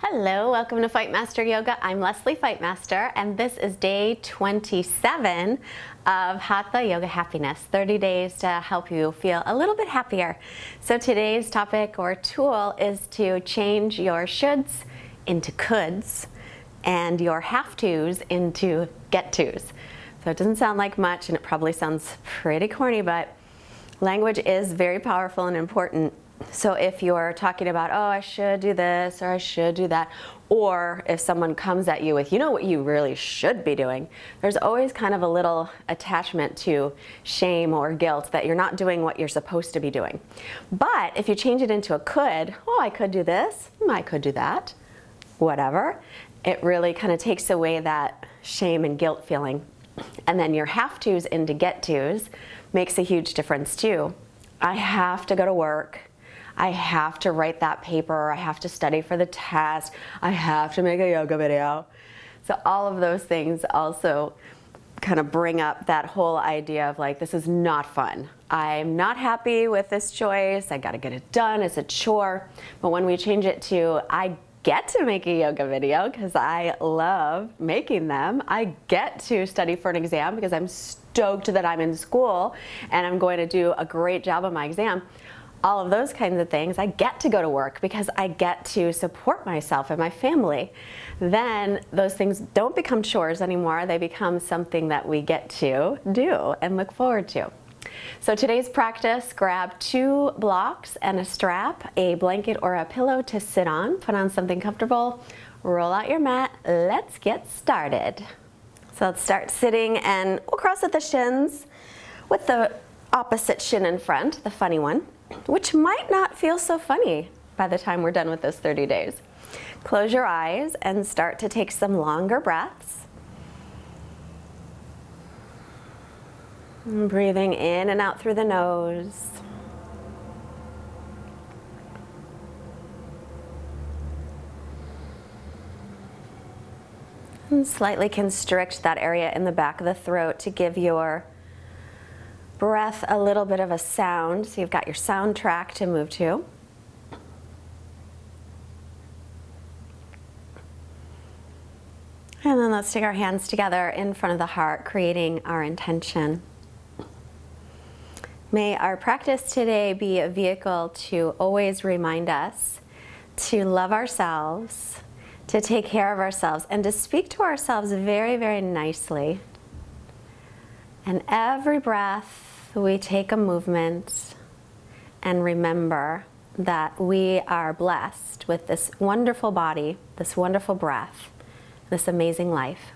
Hello, welcome to Fightmaster Yoga. I'm Lesley Fightmaster, and this is day 27 of Hatha Yoga Happiness, 30 days to help you feel a little bit happier. So today's topic or tool is to change your shoulds into coulds and your have-tos into get-tos. So it doesn't sound like much, and it probably sounds pretty corny, but language is very powerful and important. So if you're talking about, oh, I should do this or I should do that, or if someone comes at you with, you know what you really should be doing, there's always kind of a little attachment to shame or guilt that you're not doing what you're supposed to be doing. But if you change it into a could, oh, I could do this, I could do that, whatever, it really kind of takes away that shame and guilt feeling. And then your have-tos into get-tos makes a huge difference too. I have to go to work. I have to write that paper, I have to study for the test, I have to make a yoga video. So all of those things also kind of bring up that whole idea of like, this is not fun. I'm not happy with this choice, I gotta get it done, it's a chore. But when we change it to, I get to make a yoga video because I love making them. I get to study for an exam because I'm stoked that I'm in school and I'm going to do a great job on my exam. All of those kinds of things. I get to go to work because I get to support myself and my family. Then those things don't become chores anymore. They become something that we get to do and look forward to. So today's practice, grab 2 blocks and a strap, a blanket or a pillow to sit on. Put on something comfortable, roll out your mat. Let's get started. So let's start sitting and we'll cross at the shins with the opposite shin in front, the funny one, which might not feel so funny by the time we're done with this 30 days. Close your eyes and start to take some longer breaths. And breathing in and out through the nose. And slightly constrict that area in the back of the throat to give your breath a little bit of a sound, so you've got your soundtrack to move to. And then let's take our hands together in front of the heart, creating our intention. May our practice today be a vehicle to always remind us to love ourselves, to take care of ourselves, and to speak to ourselves very, very nicely. And every breath, we take a movement and remember that we are blessed with this wonderful body, this wonderful breath, this amazing life.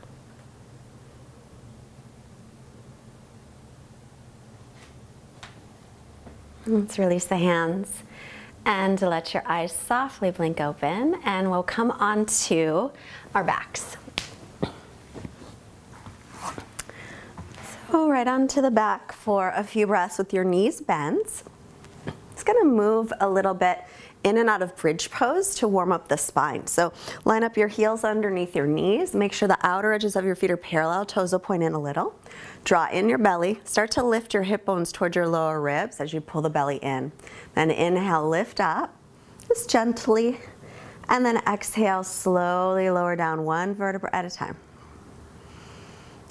Let's release the hands and let your eyes softly blink open, and we'll come onto our backs. So right onto the back for a few breaths with your knees bent. It's going to move a little bit in and out of bridge pose to warm up the spine. So line up your heels underneath your knees. Make sure the outer edges of your feet are parallel. Toes will point in a little. Draw in your belly. Start to lift your hip bones towards your lower ribs as you pull the belly in. Then inhale, lift up, just gently. And then exhale, slowly lower down 1 vertebra at a time.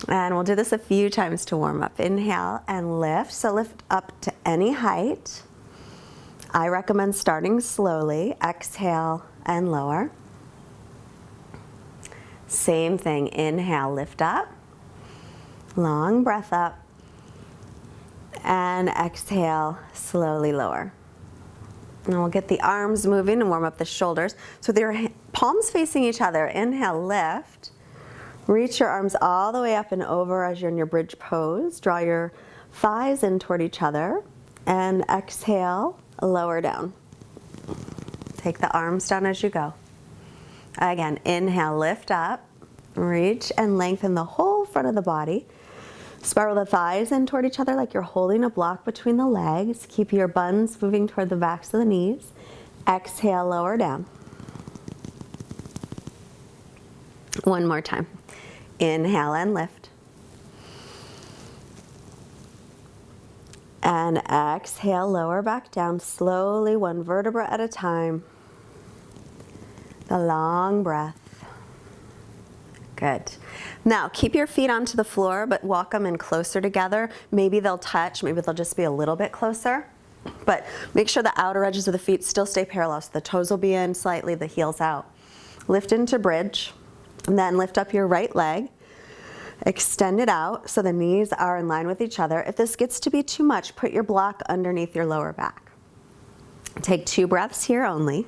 And we'll do this a few times to warm up. Inhale and lift. So lift up to any height. I recommend starting slowly. Exhale and lower. Same thing. Inhale, lift up. Long breath up. And exhale, slowly lower. And we'll get the arms moving and warm up the shoulders. So with your palms facing each other, inhale, lift. Reach your arms all the way up and over as you're in your bridge pose. Draw your thighs in toward each other. And exhale, lower down. Take the arms down as you go. Again, inhale, lift up. Reach and lengthen the whole front of the body. Spiral the thighs in toward each other like you're holding a block between the legs. Keep your buns moving toward the backs of the knees. Exhale, lower down. One more time. Inhale and lift. And exhale, lower back down slowly, 1 vertebra at a time. the long breath. Good. Now keep your feet onto the floor, but walk them in closer together. Maybe they'll touch, maybe they'll just be a little bit closer. But make sure the outer edges of the feet still stay parallel. So the toes will be in slightly, the heels out. Lift into bridge, and then lift up your right leg. Extend it out so the knees are in line with each other. If this gets to be too much, put your block underneath your lower back. Take 2 breaths here only.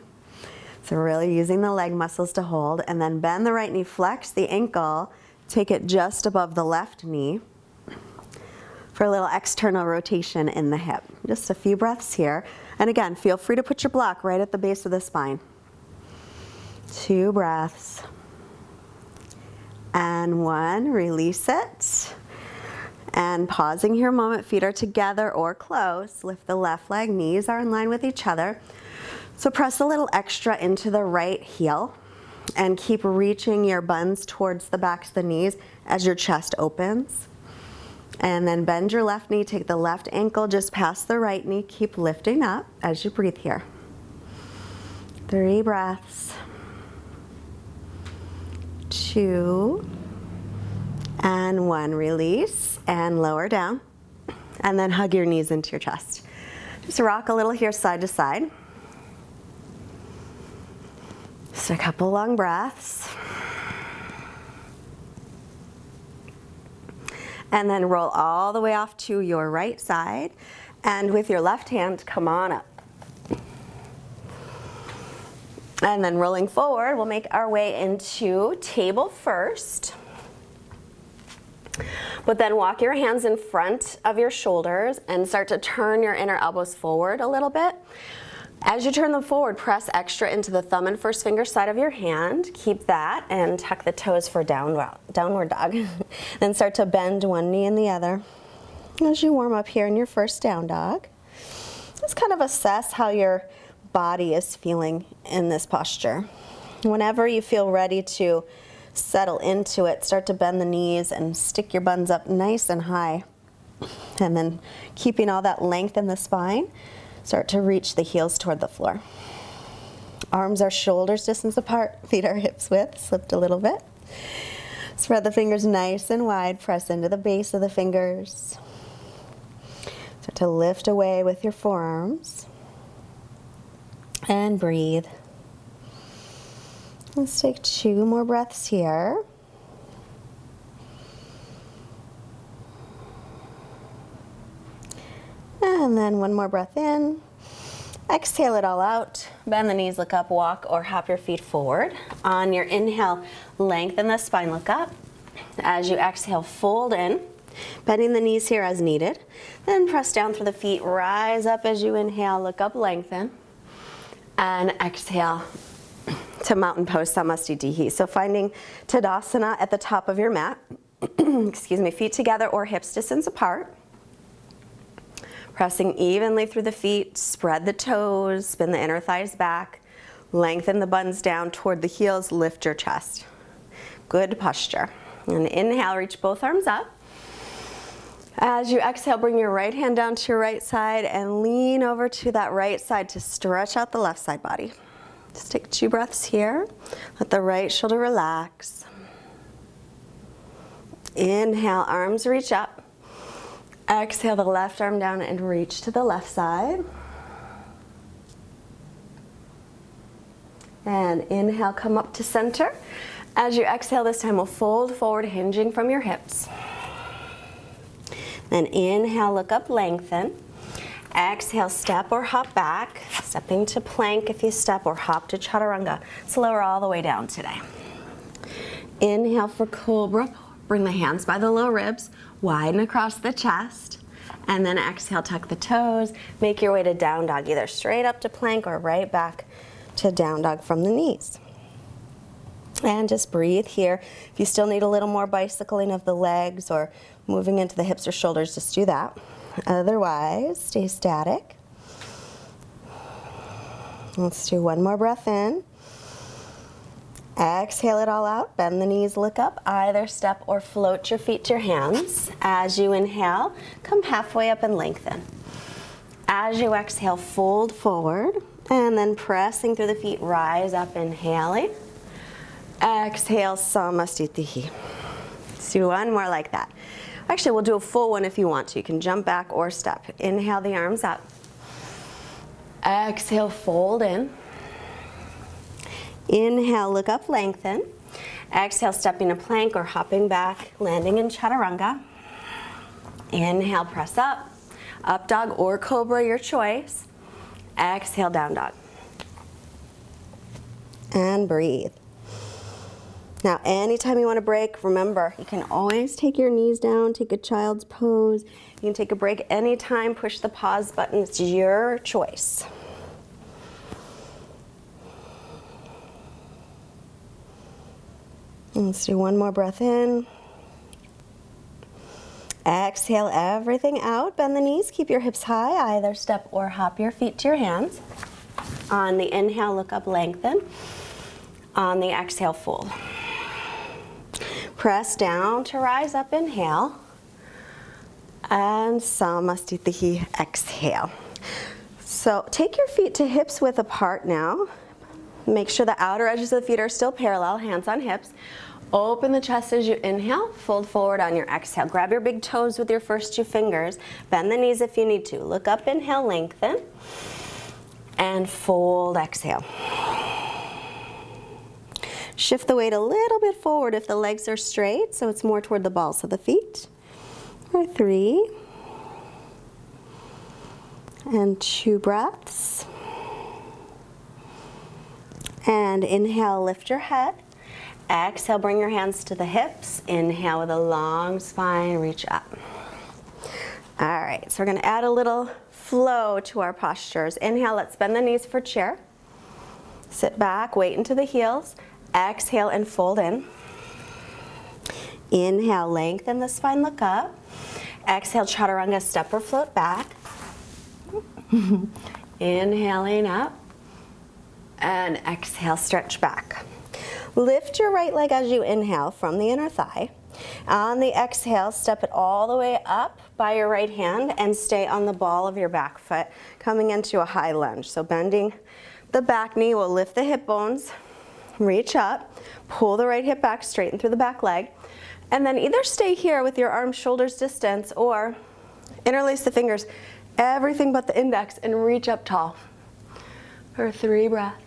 So really using the leg muscles to hold, and then bend the right knee, flex the ankle, take it just above the left knee for a little external rotation in the hip. Just a few breaths here. And again, feel free to put your block right at the base of the spine. 2 breaths. And 1, release it. And pausing here a moment, feet are together or close. Lift the left leg, knees are in line with each other. So press a little extra into the right heel and keep reaching your buns towards the backs of the knees as your chest opens. And then bend your left knee, take the left ankle just past the right knee, keep lifting up as you breathe here. 3 breaths. 2 and 1, release and lower down. And then hug your knees into your chest. Just rock a little here side to side. Just a couple long breaths. And then roll all the way off to your right side. And with your left hand, come on up. And then rolling forward, we'll make our way into table first. But then walk your hands in front of your shoulders and start to turn your inner elbows forward a little bit. As you turn them forward, press extra into the thumb and first finger side of your hand. Keep that and tuck the toes for downward dog. Then start to bend one knee and the other. As you warm up here in your first down dog, just kind of assess how your body is feeling in this posture. Whenever you feel ready to settle into it, start to bend the knees and stick your buns up nice and high. And then keeping all that length in the spine, start to reach the heels toward the floor. Arms are shoulders distance apart, feet are hips width, slipped a little bit. Spread the fingers nice and wide, press into the base of the fingers. Start to lift away with your forearms. And breathe. Let's take 2 more breaths here. And then 1 more breath in. Exhale it all out. Bend the knees, look up, walk or hop your feet forward. On your inhale, lengthen the spine, look up. As you exhale, fold in. Bending the knees here as needed. Then press down through the feet, rise up as you inhale, look up, lengthen. And exhale to mountain pose, Samasthiti. So finding Tadasana at the top of your mat. Excuse me, feet together or hips distance apart. Pressing evenly through the feet, spread the toes, spin the inner thighs back, lengthen the buns down toward the heels, lift your chest. Good posture. And inhale, reach both arms up. As you exhale, bring your right hand down to your right side and lean over to that right side to stretch out the left side body. Just take 2 breaths here. Let the right shoulder relax. Inhale, arms reach up. Exhale the left arm down and reach to the left side. And inhale, come up to center. As you exhale this time, we'll fold forward, hinging from your hips. Then inhale, look up, lengthen. Exhale, step or hop back. Stepping to plank if you step, or hop to chaturanga. Slower all the way down today. Inhale for cobra. Bring the hands by the low ribs, widen across the chest. And then exhale, tuck the toes. Make your way to down dog, either straight up to plank or right back to down dog from the knees. And just breathe here. If you still need a little more bicycling of the legs or moving into the hips or shoulders, just do that. Otherwise, stay static. Let's do 1 more breath in. Exhale it all out. Bend the knees, look up. Either step or float your feet to your hands. As you inhale, come halfway up and lengthen. As you exhale, fold forward. And then pressing through the feet, rise up, inhaling. Exhale, Samastitihi. Let's do one more like that. Actually, we'll do a full one if you want to. You can jump back or step. Inhale the arms up. Exhale, fold in. Inhale, look up, lengthen. Exhale, stepping to plank or hopping back, landing in chaturanga. Inhale, press up. Up dog or cobra, your choice. Exhale, down dog. And breathe. Now, anytime you want to break, remember, you can always take your knees down, take a child's pose. You can take a break anytime, push the pause button. It's your choice. Let's do one more breath in. Exhale everything out. Bend the knees, keep your hips high. Either step or hop your feet to your hands. On the inhale, look up, lengthen. On the exhale, fold. Press down to rise up, inhale. And Samastitihi, exhale. So take your feet to hips width apart now. Make sure the outer edges of the feet are still parallel, hands on hips. Open the chest as you inhale, fold forward on your exhale. Grab your big toes with your first two fingers. Bend the knees if you need to. Look up, inhale, lengthen. And fold, exhale. Shift the weight a little bit forward if the legs are straight, so it's more toward the balls of the feet. For 3. And 2 breaths. And inhale, lift your head. Exhale, bring your hands to the hips. Inhale with a long spine, reach up. All right, so we're gonna add a little flow to our postures. Inhale, let's bend the knees for chair. Sit back, weight into the heels. Exhale and fold in. Inhale, lengthen the spine, look up. Exhale, chaturanga, step or float back. Inhaling up. And exhale, stretch back. Lift your right leg as you inhale from the inner thigh. On the exhale, step it all the way up by your right hand and stay on the ball of your back foot, coming into a high lunge. So bending the back knee will lift the hip bones, reach up, pull the right hip back, straighten through the back leg, and then either stay here with your arms shoulders distance or interlace the fingers, everything but the index, and reach up tall for 3 breaths.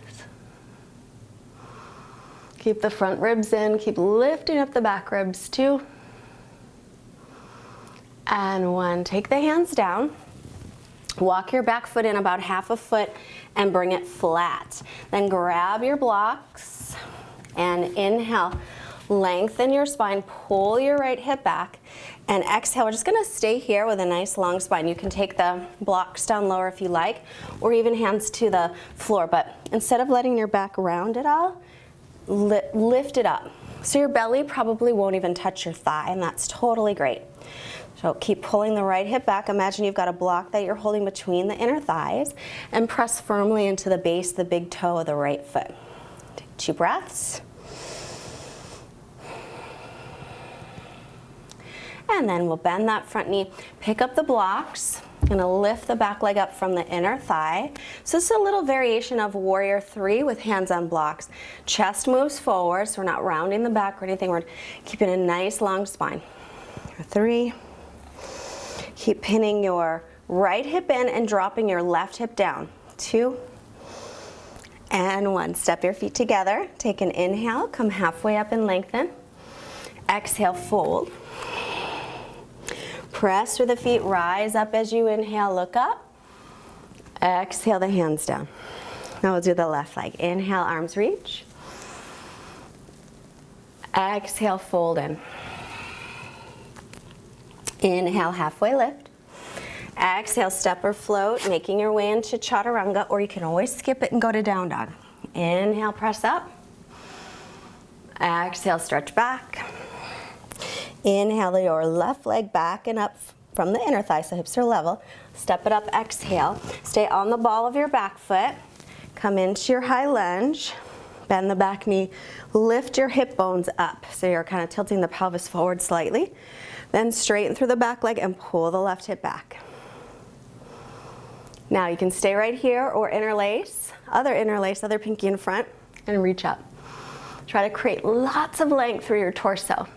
Keep the front ribs in, keep lifting up the back ribs, 2. And 1, take the hands down. Walk your back foot in about half a foot and bring it flat. Then grab your blocks and inhale. Lengthen your spine, pull your right hip back, and exhale. We're just gonna stay here with a nice long spine. You can take the blocks down lower if you like, or even hands to the floor, but instead of letting your back round it all, lift it up. So your belly probably won't even touch your thigh, and that's totally great. So keep pulling the right hip back. Imagine you've got a block that you're holding between the inner thighs, and press firmly into the base, the big toe of the right foot. Take 2 breaths. And then we'll bend that front knee, pick up the blocks. Gonna lift the back leg up from the inner thigh. So this is a little variation of warrior 3 with hands on blocks. Chest moves forward, so we're not rounding the back or anything. We're keeping a nice long spine. 3. Keep pinning your right hip in and dropping your left hip down. 2. And 1. Step your feet together. Take an inhale, come halfway up and lengthen. Exhale, fold. Press through the feet, rise up as you inhale, look up. Exhale the hands down. Now we'll do the left leg. Inhale, arms reach. Exhale, fold in. Inhale, halfway lift. Exhale, step or float, making your way into chaturanga, or you can always skip it and go to down dog. Inhale, press up. Exhale, stretch back. Inhale your left leg back and up from the inner thigh, so hips are level. Step it up, exhale. Stay on the ball of your back foot. Come into your high lunge. Bend the back knee. Lift your hip bones up, so you're kind of tilting the pelvis forward slightly. Then straighten through the back leg and pull the left hip back. Now you can stay right here or interlace, other pinky in front, and reach up. Try to create lots of length through your torso.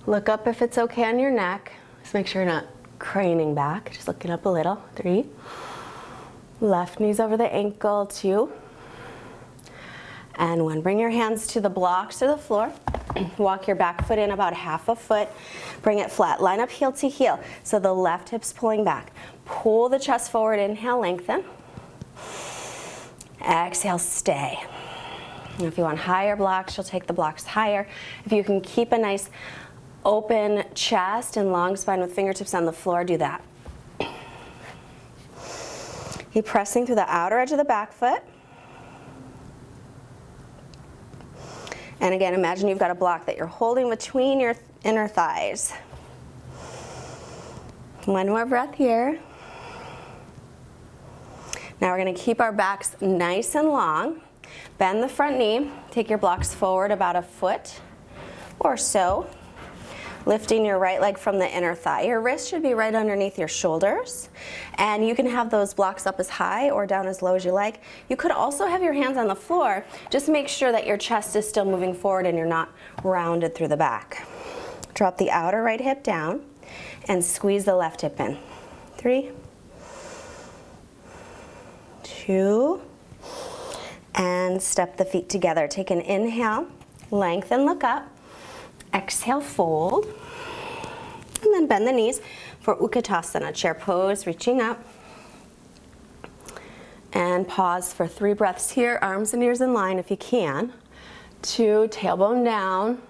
Look up if it's okay on your neck. Just make sure you're not craning back, just looking up a little. 3. Left knee's over the ankle. 2. And 1. Bring your hands to the blocks or the floor. Walk your back foot in about half a foot. Bring it flat. Line up heel to heel. So the left hip's pulling back. Pull the chest forward. Inhale, lengthen. Exhale, stay. And if you want higher blocks, you'll take the blocks higher. If you can keep a nice open chest and long spine with fingertips on the floor, do that. Keep pressing through the outer edge of the back foot. And again, imagine you've got a block that you're holding between your inner thighs. 1 more breath here. Now we're going to keep our backs nice and long. Bend the front knee. Take your blocks forward about a foot or so. Lifting your right leg from the inner thigh. Your wrist should be right underneath your shoulders. And you can have those blocks up as high or down as low as you like. You could also have your hands on the floor. Just make sure that your chest is still moving forward and you're not rounded through the back. Drop the outer right hip down and squeeze the left hip in. 3, 2, and step the feet together. Take an inhale, lengthen, look up. Exhale, fold, and then bend the knees for Utkatasana, chair pose, reaching up. And pause for 3 breaths here, arms and ears in line if you can. 2, tailbone down,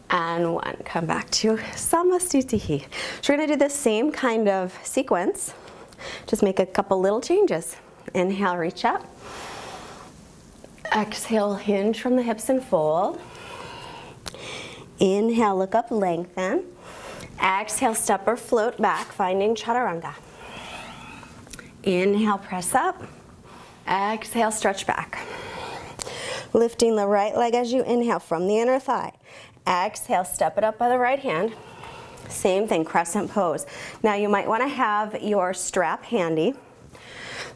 and 1, come back to Samastitihi. So we're gonna do the same kind of sequence, just make a couple little changes. Inhale, reach up. Exhale, hinge from the hips and fold. Inhale, look up, lengthen. Exhale, step or float back, finding chaturanga. Inhale, press up. Exhale, stretch back. Lifting the right leg as you inhale from the inner thigh. Exhale, step it up by the right hand. Same thing, crescent pose. Now you might want to have your strap handy.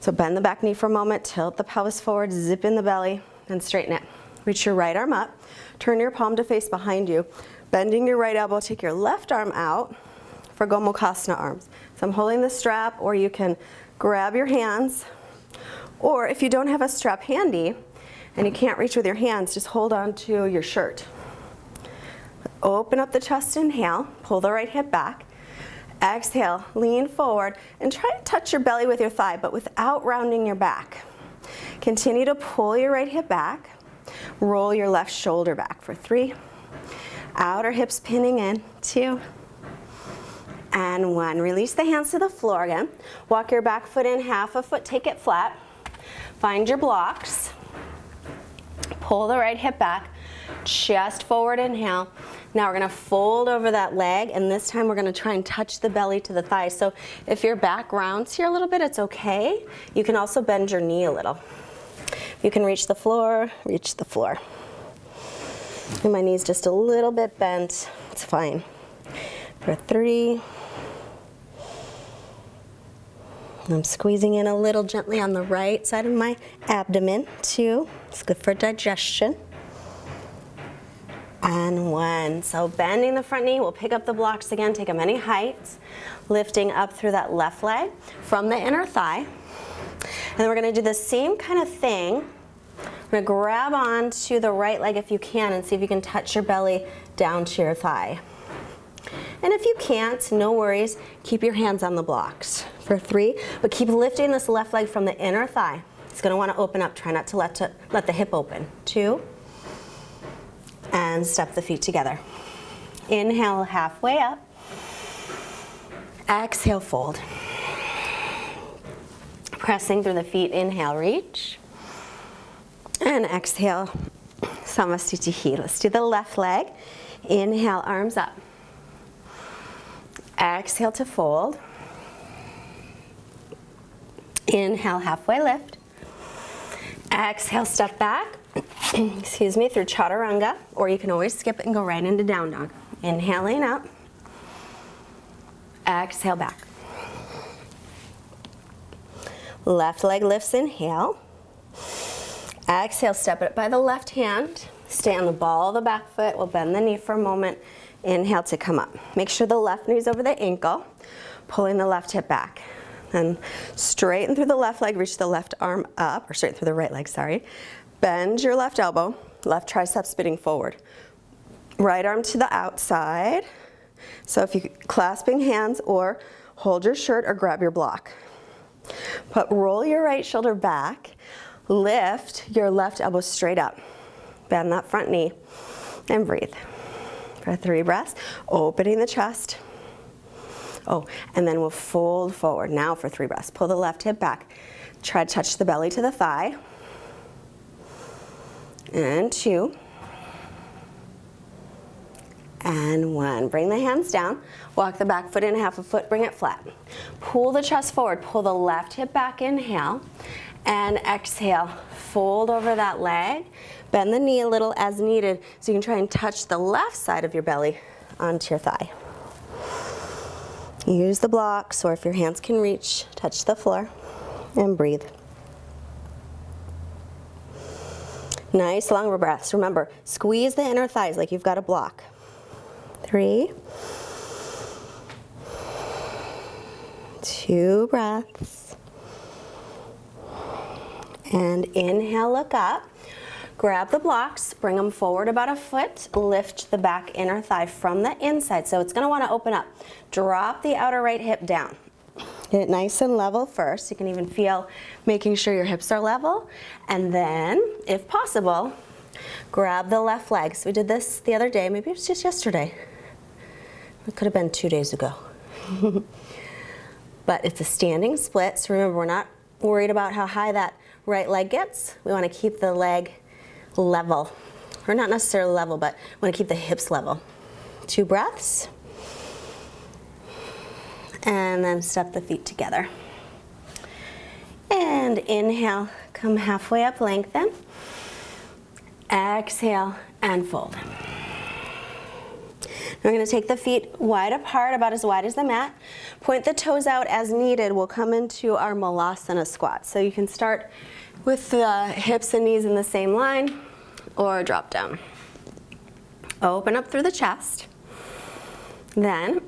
So bend the back knee for a moment, tilt the pelvis forward, zip in the belly, and straighten it. Reach your right arm up. Turn your palm to face behind you. Bending your right elbow, take your left arm out for Gomukhasana arms. So I'm holding the strap, or you can grab your hands. Or if you don't have a strap handy and you can't reach with your hands, just hold on to your shirt. Open up the chest, inhale, pull the right hip back. Exhale, lean forward and try to touch your belly with your thigh, but without rounding your back. Continue to pull your right hip back. Roll your left shoulder back for 3. Outer hips pinning in, 2, and 1. Release the hands to the floor again. Walk your back foot in half a foot, take it flat. Find your blocks. Pull the right hip back, chest forward, inhale. Now we're gonna fold over that leg, and this time we're gonna try and touch the belly to the thigh. So if your back rounds here a little bit, it's okay. You can also bend your knee a little. You can reach the floor, reach the floor. And my knee's just a little bit bent, it's fine. For 3. I'm squeezing in a little gently on the right side of my abdomen. 2, it's good for digestion. And 1, so bending the front knee, we'll pick up the blocks again, take them any heights, lifting up through that left leg from the inner thigh. And then we're gonna do the same kind of thing. We're gonna grab onto the right leg if you can and see if you can touch your belly down to your thigh. And if you can't, no worries, keep your hands on the blocks for 3, but keep lifting this left leg from the inner thigh. It's gonna wanna open up, try not to let the hip open. 2, and step the feet together. Inhale, halfway up. Exhale, fold. Pressing through the feet, inhale, reach. And exhale, Samastitihi. Let's do the left leg. Inhale, arms up. Exhale to fold. Inhale, halfway lift. Exhale, step back. Excuse me, through chaturanga, or you can always skip it and go right into down dog. Inhaling up. Exhale back. Left leg lifts, inhale. Exhale, step it up by the left hand. Stay on the ball of the back foot. We'll bend the knee for a moment. Inhale to come up. Make sure the left knee's over the ankle, pulling the left hip back. Then straighten through the left leg, reach the left arm up, or straighten through the right leg, sorry. Bend your left elbow, left tricep spinning forward. Right arm to the outside. So if you clasping hands or hold your shirt or grab your block. But roll your right shoulder back, lift your left elbow straight up. Bend that front knee and breathe. For 3 breaths, opening the chest. Oh, and then we'll fold forward. Now for 3 breaths. Pull the left hip back. Try to touch the belly to the thigh. And 2. And 1. Bring the hands down. Walk the back foot in, half a foot, bring it flat. Pull the chest forward. Pull the left hip back, inhale. And exhale. Fold over that leg. Bend the knee a little as needed so you can try and touch the left side of your belly onto your thigh. Use the blocks, or if your hands can reach, touch the floor and breathe. Nice long breaths. Remember, squeeze the inner thighs like you've got a block. 3. 2 breaths. And inhale, look up. Grab the blocks, bring them forward about a foot, lift the back inner thigh from the inside. So it's gonna wanna open up. Drop the outer right hip down. Get it nice and level first. You can even feel making sure your hips are level. And then, if possible, grab the left leg. So we did this the other day, maybe it was just yesterday. It could have been 2 days ago. But it's a standing split, so remember, we're not worried about how high that right leg gets. We wanna keep the leg level, or not necessarily level, but want to keep the hips level. 2 breaths. And then step the feet together. And inhale, come halfway up, lengthen. Exhale and fold. We're going to take the feet wide apart, about as wide as the mat. Point the toes out as needed. We'll come into our Malasana squat. So you can start with the hips and knees in the same line, or drop down. Open up through the chest. Then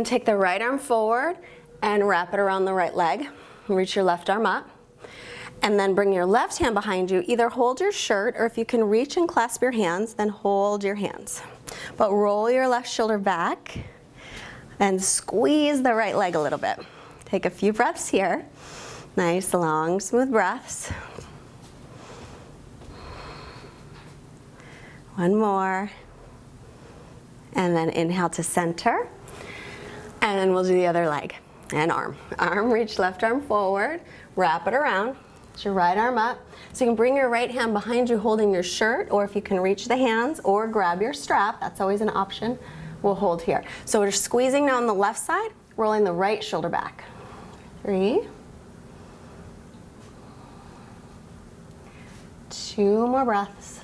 take the right arm forward and wrap it around the right leg. Reach your left arm up. And then bring your left hand behind you. Either hold your shirt, or if you can reach and clasp your hands, then hold your hands. But roll your left shoulder back and squeeze the right leg a little bit. Take a few breaths here. Nice, long, smooth breaths. 1 more. And then inhale to center. And then we'll do the other leg and arm. Arm, reach left arm forward, wrap it around. Put your right arm up. So you can bring your right hand behind you holding your shirt, or if you can reach the hands or grab your strap, that's always an option. We'll hold here. So we're squeezing now on the left side, rolling the right shoulder back. 3. 2 more breaths.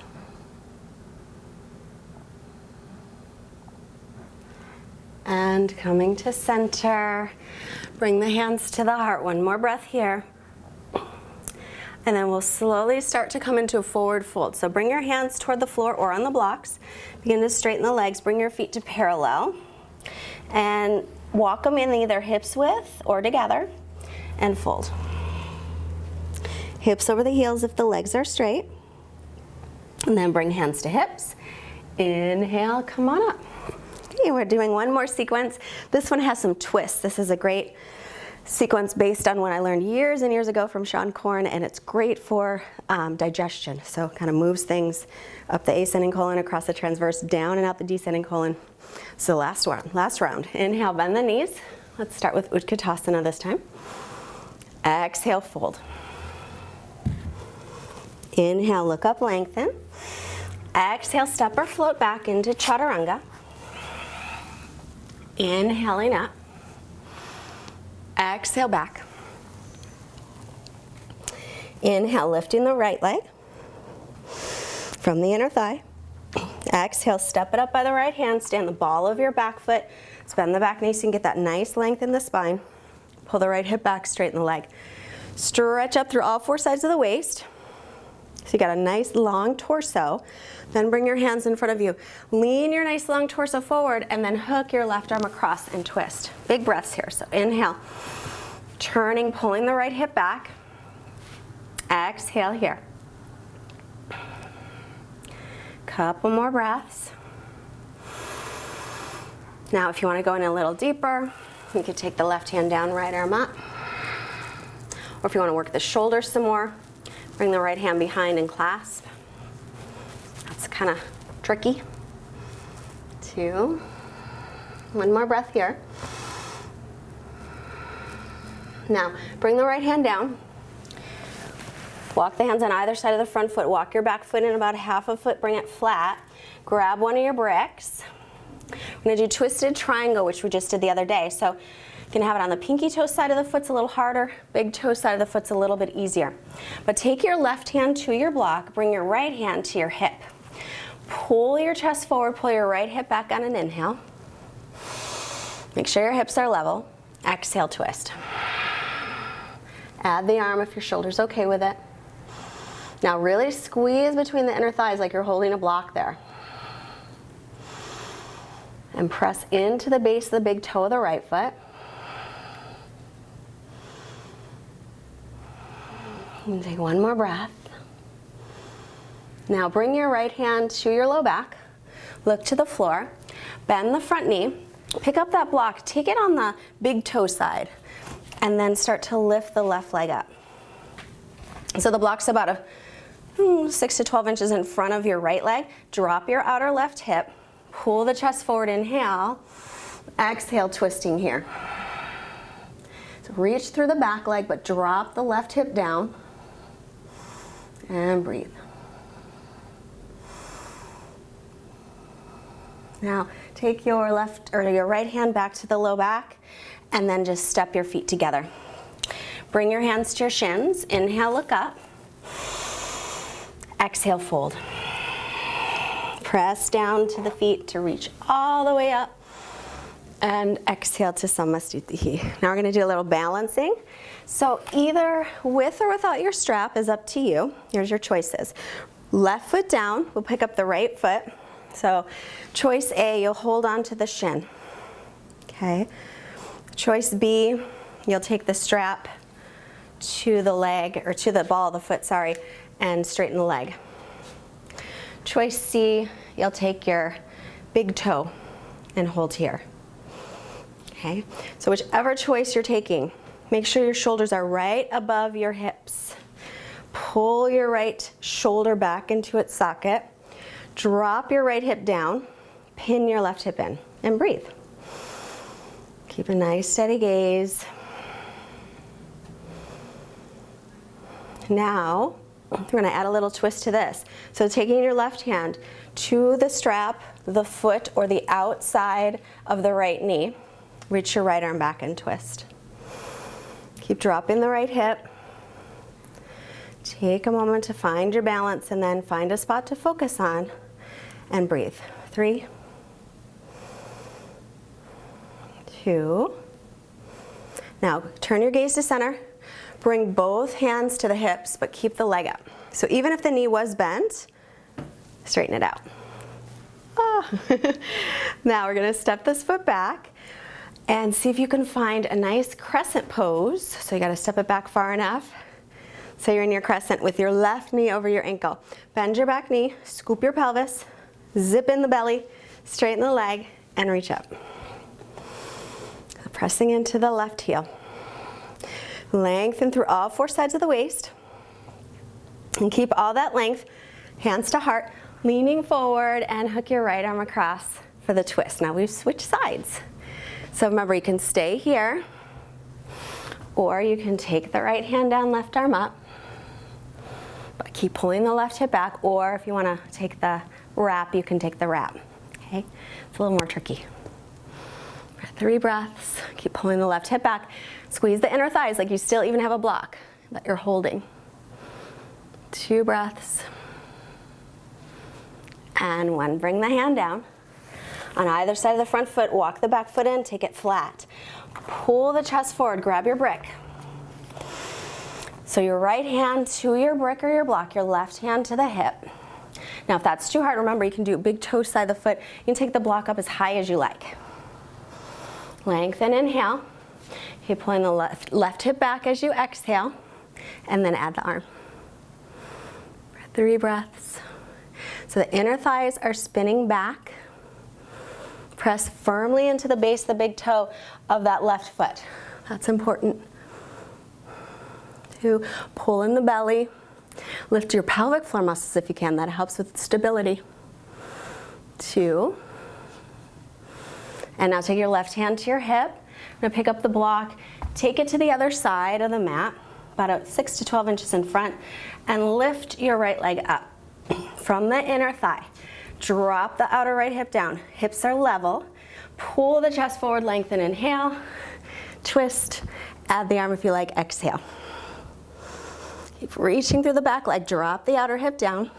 And coming to center, bring the hands to the heart. 1 more breath here. And then we'll slowly start to come into a forward fold. So bring your hands toward the floor or on the blocks. Begin to straighten the legs, bring your feet to parallel. And walk them in either hips width or together, and fold. Hips over the heels if the legs are straight. And then bring hands to hips. Inhale, come on up. Okay, we're doing 1 more sequence. This one has some twists. This is a great sequence based on what I learned years and years ago from Sean Korn, and it's great for digestion. So it kind of moves things up the ascending colon, across the transverse, down and out the descending colon. So last round. Inhale, bend the knees. Let's start with Utkatasana this time. Exhale, fold. Inhale, look up, lengthen. Exhale, step or float back into Chaturanga. Inhaling up. Exhale back. Inhale, lifting the right leg from the inner thigh. Exhale, step it up by the right hand. Stand the ball of your back foot. Bend the back knee so you can get that nice length in the spine. Pull the right hip back, straighten the leg. Stretch up through all four sides of the waist. So you got a nice long torso. Then bring your hands in front of you. Lean your nice long torso forward and then hook your left arm across and twist. Big breaths here. So inhale, turning, pulling the right hip back. Exhale here. Couple more breaths. Now if you want to go in a little deeper, you could take the left hand down, right arm up. Or if you want to work the shoulders some more, bring the right hand behind and clasp. That's kind of tricky. 2. One more breath here. Now, bring the right hand down. Walk the hands on either side of the front foot. Walk your back foot in about half a foot. Bring it flat. Grab one of your bricks. We're going to do twisted triangle, which we just did the other day. So you can have it on the pinky toe side of the foot's a little harder. Big toe side of the foot's a little bit easier. But take your left hand to your block. Bring your right hand to your hip. Pull your chest forward. Pull your right hip back on an inhale. Make sure your hips are level. Exhale, twist. Add the arm if your shoulder's okay with it. Now really squeeze between the inner thighs like you're holding a block there. And press into the base of the big toe of the right foot. And take one more breath. Now bring your right hand to your low back. Look to the floor. Bend the front knee. Pick up that block. Take it on the big toe side. And then start to lift the left leg up. So the block's about 6 to 12 inches in front of your right leg. Drop your outer left hip. Pull the chest forward, inhale. Exhale, twisting here. So reach through the back leg, but drop the left hip down. And breathe. Now take your left or your right hand back to the low back and then just step your feet together. Bring your hands to your shins. Inhale, look up. Exhale, fold. Press down to the feet to reach all the way up. And exhale to Samastitihi. Now we're going to do a little balancing. So either with or without your strap is up to you. Here's your choices. Left foot down, we'll pick up the right foot. So choice A, you'll hold on to the shin. Okay. Choice B, you'll take the strap to the leg, or to the ball of the foot, sorry, and straighten the leg. Choice C, you'll take your big toe and hold here. Okay, so whichever choice you're taking, make sure your shoulders are right above your hips. Pull your right shoulder back into its socket. Drop your right hip down. Pin your left hip in and breathe. Keep a nice steady gaze. Now, we're going to add a little twist to this. So taking your left hand to the strap, the foot, or the outside of the right knee, reach your right arm back and twist. Keep dropping the right hip. Take a moment to find your balance and then find a spot to focus on and breathe. 3, 2. Now turn your gaze to center. Bring both hands to the hips, but keep the leg up. So even if the knee was bent, straighten it out. Oh. Now we're going to step this foot back and see if you can find a nice crescent pose. So you got to step it back far enough. So you're in your crescent with your left knee over your ankle. Bend your back knee, scoop your pelvis, zip in the belly, straighten the leg, and reach up. Pressing into the left heel. Lengthen through all four sides of the waist. And keep all that length, hands to heart, leaning forward, and hook your right arm across for the twist. Now we've switched sides. So remember, you can stay here, or you can take the right hand down, left arm up, but keep pulling the left hip back, or if you want to take the wrap, you can take the wrap. Okay? It's a little more tricky. 3 breaths. Keep pulling the left hip back. Squeeze the inner thighs like you still even have a block that you're holding. 2 breaths. And 1. Bring the hand down. On either side of the front foot, walk the back foot in, take it flat. Pull the chest forward, grab your brick. So your right hand to your brick or your block, your left hand to the hip. Now if that's too hard, remember you can do big toe side of the foot. You can take the block up as high as you like. Lengthen, inhale. Keep pulling the left hip back as you exhale, and then add the arm. 3 breaths. So the inner thighs are spinning back. Press firmly into the base of the big toe of that left foot. That's important. 2, pull in the belly. Lift your pelvic floor muscles if you can. That helps with stability. 2. And now take your left hand to your hip. I'm going to pick up the block, take it to the other side of the mat, about 6 to 12 inches in front, and lift your right leg up from the inner thigh. Drop the outer right hip down. Hips are level. Pull the chest forward, lengthen, inhale. Twist, add the arm if you like, exhale. Keep reaching through the back leg, drop the outer hip down.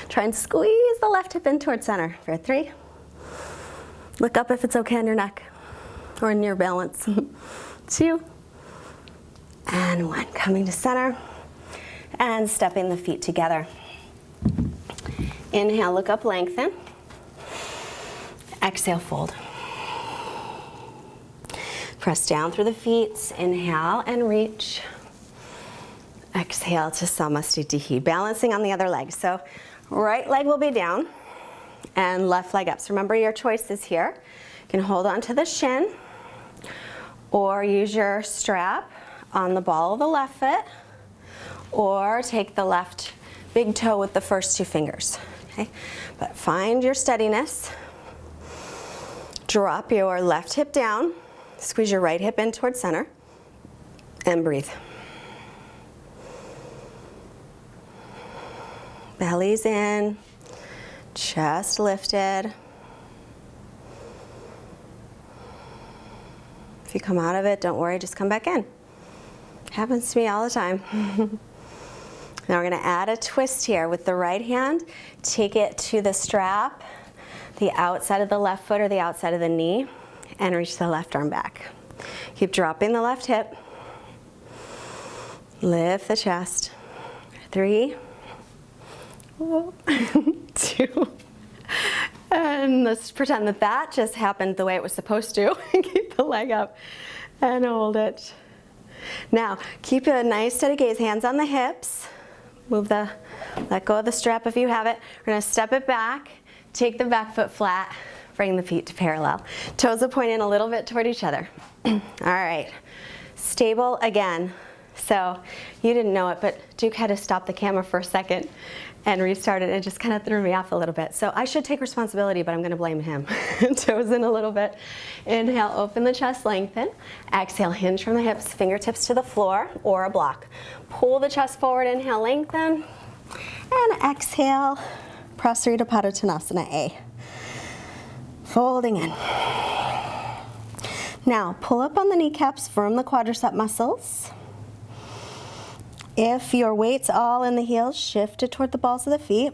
Try and squeeze the left hip in towards center for 3. Look up if it's okay on your neck or in your balance. 2, and 1. Coming to center and stepping the feet together. Inhale, look up, lengthen. Exhale, fold. Press down through the feet. Inhale and reach. Exhale to Samasthiti, balancing on the other leg. So right leg will be down and left leg up. So remember your choices here. You can hold on to the shin or use your strap on the ball of the left foot, or take the left big toe with the first 2 fingers. Okay? But find your steadiness. Drop your left hip down, squeeze your right hip in towards center, and breathe. Belly's in, chest lifted. If you come out of it, don't worry, just come back in. Happens to me all the time. Now we're going to add a twist here with the right hand. Take it to the strap, the outside of the left foot or the outside of the knee, and reach the left arm back. Keep dropping the left hip. Lift the chest. 3, 2, and let's pretend that that just happened the way it was supposed to. Keep the leg up and hold it. Now, keep a nice steady gaze, hands on the hips. Let go of the strap if you have it. We're gonna step it back, take the back foot flat, bring the feet to parallel. Toes will point in a little bit toward each other. All right, stable again. So you didn't know it, but Duke had to stop the camera for a second and restart it. It just kind of threw me off a little bit. So I should take responsibility, but I'm going to blame him. Toes in a little bit. Inhale, open the chest, lengthen. Exhale, hinge from the hips, fingertips to the floor or a block. Pull the chest forward, inhale, lengthen. And exhale, Prasarita Padottanasana A. Folding in. Now, pull up on the kneecaps, firm the quadricep muscles. If your weight's all in the heels, shift it toward the balls of the feet.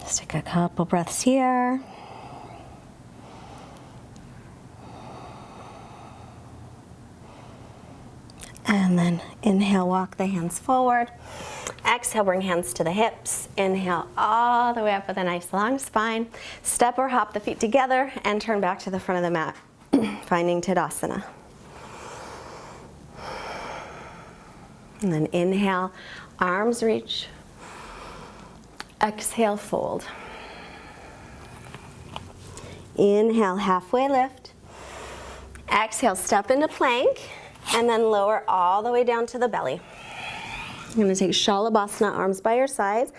Just take a couple breaths here. And then inhale, walk the hands forward. Exhale, bring hands to the hips. Inhale all the way up with a nice long spine. Step or hop the feet together and turn back to the front of the mat, finding Tadasana. And then inhale, arms reach. Exhale, fold. Inhale, halfway lift. Exhale, step into plank, and then lower all the way down to the belly. You're going to take Shalabhasana, arms by your sides,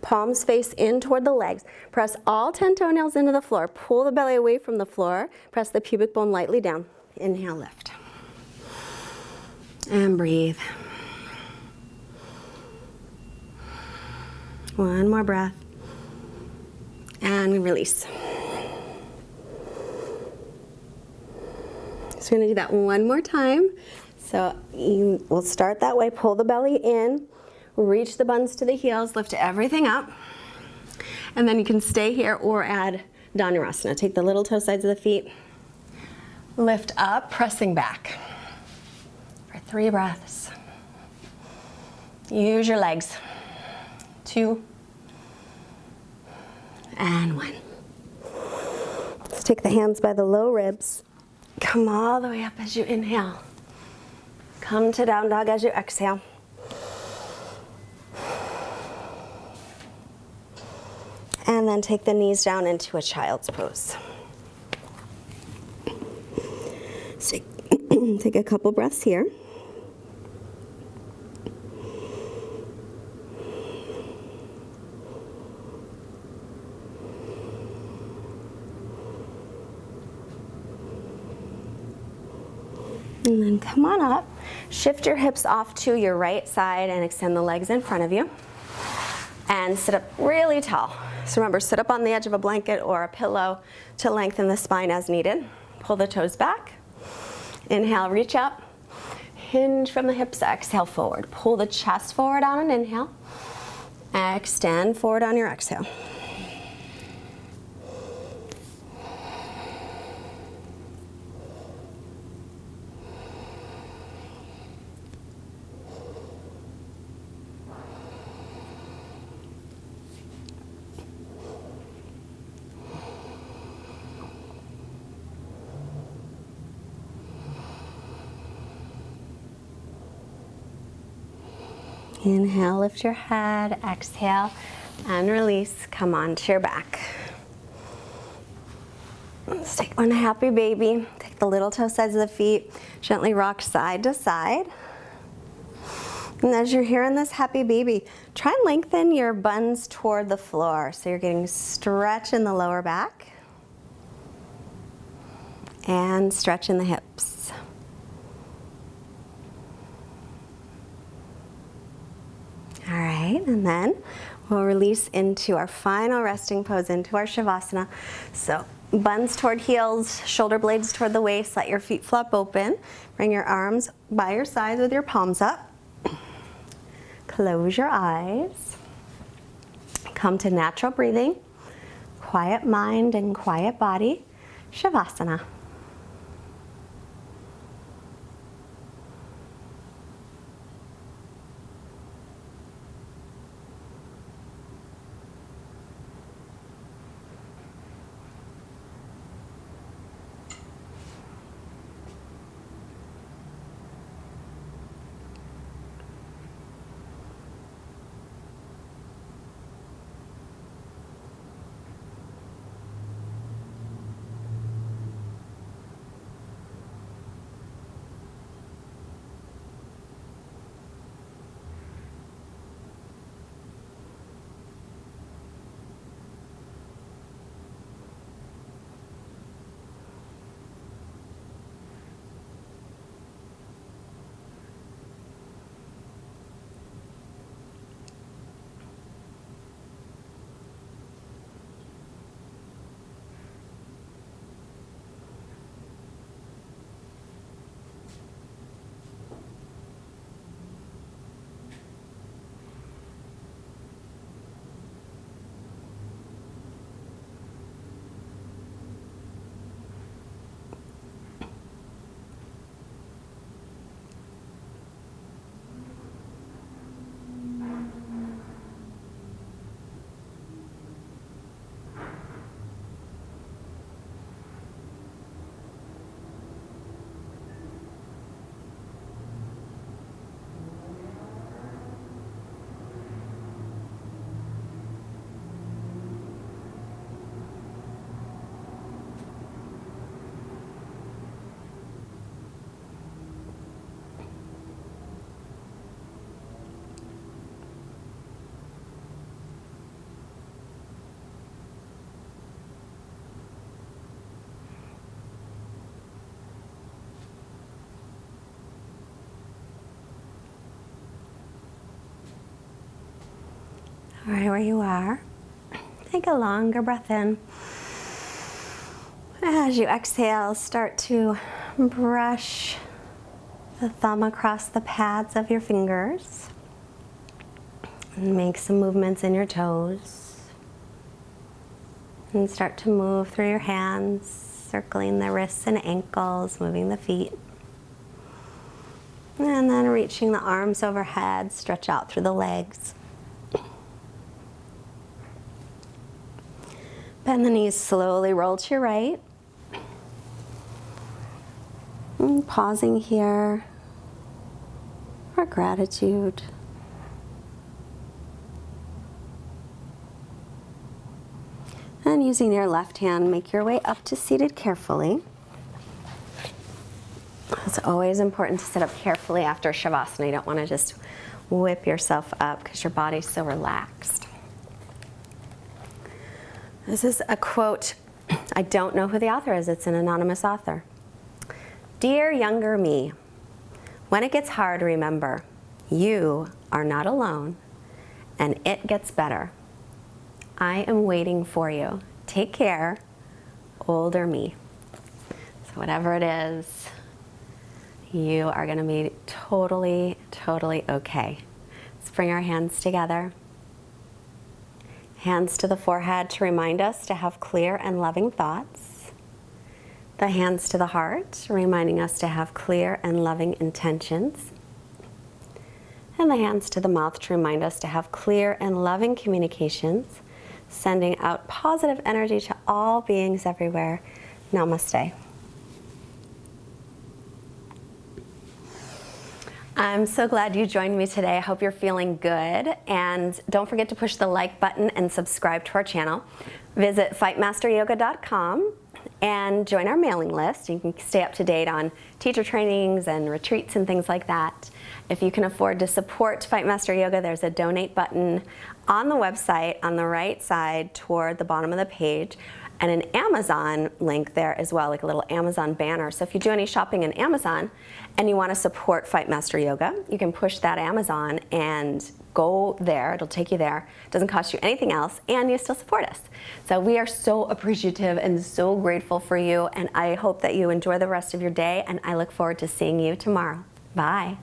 palms face in toward the legs. Press all 10 toenails into the floor. Pull the belly away from the floor. Press the pubic bone lightly down. Inhale, lift. And breathe. One more breath. And release. So we're going to do that one more time. So we'll start that way. Pull the belly in, reach the buns to the heels, lift everything up, and then you can stay here or add Dhanurasana. Take the little toe sides of the feet, lift up, pressing back for 3 breaths. Use your legs. 2 and 1. Let's take the hands by the low ribs. Come all the way up as you inhale. Come to down dog as you exhale. And then take the knees down into a child's pose. So take a couple breaths here. And then come on up, shift your hips off to your right side and extend the legs in front of you. And sit up really tall. So remember, sit up on the edge of a blanket or a pillow to lengthen the spine as needed. Pull the toes back. Inhale, reach up. Hinge from the hips, exhale forward. Pull the chest forward on an inhale. Extend forward on your exhale. Inhale, lift your head, exhale, and release. Come onto your back. Let's take one happy baby. Take the little toe sides of the feet, gently rock side to side. And as you're here in this happy baby, try and lengthen your buns toward the floor. So you're getting stretch in the lower back and stretch in the hips. All right, and then we'll release into our final resting pose, into our Shavasana. So buns toward heels, shoulder blades toward the waist, let your feet flop open. Bring your arms by your sides with your palms up. Close your eyes. Come to natural breathing, quiet mind and quiet body, Shavasana. All right, where you are, take a longer breath in. As you exhale, start to brush the thumb across the pads of your fingers and make some movements in your toes. And start to move through your hands, circling the wrists and ankles, moving the feet. And then reaching the arms overhead, stretch out through the legs. Bend the knees slowly, roll to your right. And pausing here for gratitude. And using your left hand, make your way up to seated carefully. It's always important to sit up carefully after Shavasana. You don't want to just whip yourself up because your body's so relaxed. This is a quote. I don't know who the author is. It's an anonymous author. Dear younger me, when it gets hard, remember, you are not alone and it gets better. I am waiting for you. Take care, older me. So whatever it is, you are going to be totally, totally okay. Let's bring our hands together. Hands to the forehead to remind us to have clear and loving thoughts. The hands to the heart, reminding us to have clear and loving intentions. And the hands to the mouth to remind us to have clear and loving communications, sending out positive energy to all beings everywhere. Namaste. I'm so glad you joined me today. I hope you're feeling good. And don't forget to push the like button and subscribe to our channel. Visit fightmasteryoga.com and join our mailing list. You can stay up to date on teacher trainings and retreats and things like that. If you can afford to support Fightmaster Yoga, there's a donate button on the website on the right side toward the bottom of the page, and an Amazon link there as well, like a little Amazon banner. So if you do any shopping in Amazon and you want to support Fightmaster Yoga, you can push that Amazon and go there. It'll take you there. It doesn't cost you anything else, and you still support us. So we are so appreciative and so grateful for you, and I hope that you enjoy the rest of your day, and I look forward to seeing you tomorrow. Bye.